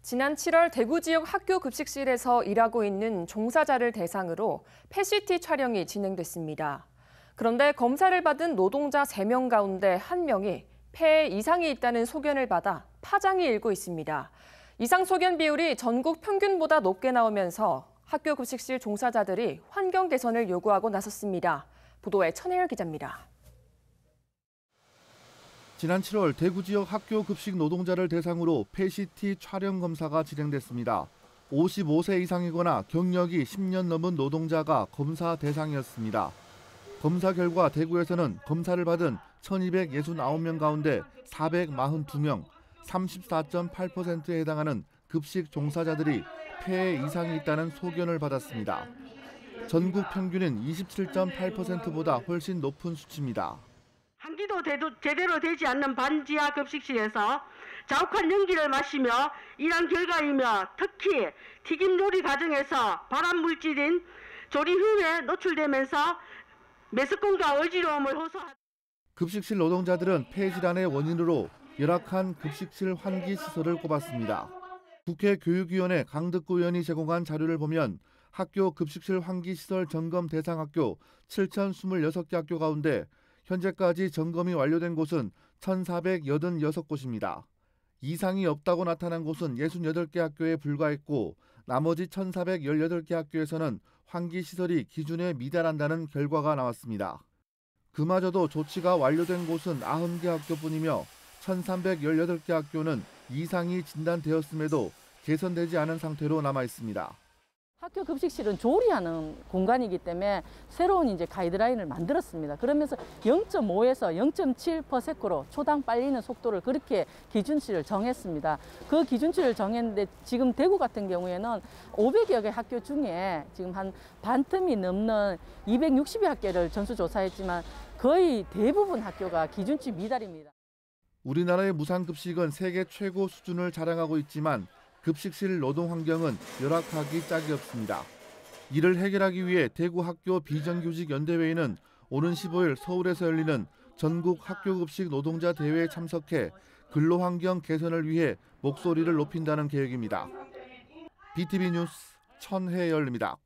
지난 7월 대구 지역 학교 급식실에서 일하고 있는 종사자를 대상으로 패시티 촬영이 진행됐습니다. 그런데 검사를 받은 노동자 3명 가운데 1명이 폐에 이상이 있다는 소견을 받아 파장이 일고 있습니다. 이상 소견 비율이 전국 평균보다 높게 나오면서 학교 급식실 종사자들이 환경 개선을 요구하고 나섰습니다. 보도에 천혜열 기자입니다. 지난 7월 대구 지역 학교 급식 노동자를 대상으로 패시티 촬영 검사가 진행됐습니다. 55세 이상이거나 경력이 10년 넘은 노동자가 검사 대상이었습니다. 검사 결과 대구에서는 검사를 받은 1,269명 가운데 442명, 34.8%에 해당하는 급식 종사자들이 폐에 이상이 있다는 소견을 받았습니다. 전국 평균은 27.8%보다 훨씬 높은 수치입니다. 환기도 제대로 되지 않는 반지하 급식실에서 자욱한 연기를 마시며 일한 결과이며 특히 튀김 요리 과정에서 발암 물질인 조리휴에 노출되면서 메스꺼움과 어지러움을 호소하다. 급식실 노동자들은 폐 질환의 원인으로 열악한 급식실 환기 시설을 꼽았습니다. 국회 교육위원회 강득구 의원이 제공한 자료를 보면 학교 급식실 환기 시설 점검 대상 학교 7,026개 학교 가운데 현재까지 점검이 완료된 곳은 1,486곳입니다. 이상이 없다고 나타난 곳은 68개 학교에 불과했고 나머지 1,418개 학교에서는 환기 시설이 기준에 미달한다는 결과가 나왔습니다. 그마저도 조치가 완료된 곳은 90개 학교뿐이며 1,318개 학교는 이상이 진단되었음에도 개선되지 않은 상태로 남아 있습니다. 학교 급식실은 조리하는 공간이기 때문에 새로운 가이드라인을 만들었습니다. 그러면서 0.5에서 0.7%로 초당 빨리는 속도를 그렇게 기준치를 정했습니다. 그 기준치를 정했는데 지금 대구 같은 경우에는 500여 개 학교 중에 지금 한 반틈이 넘는 260여 학교를 전수조사했지만 거의 대부분 학교가 기준치 미달입니다. 우리나라의 무상급식은 세계 최고 수준을 자랑하고 있지만 급식실 노동 환경은 열악하기 짝이 없습니다. 이를 해결하기 위해 대구 학교 비정규직 연대회의는 오는 15일 서울에서 열리는 전국 학교급식 노동자 대회에 참석해 근로환경 개선을 위해 목소리를 높인다는 계획입니다. BTV 뉴스 천혜열입니다.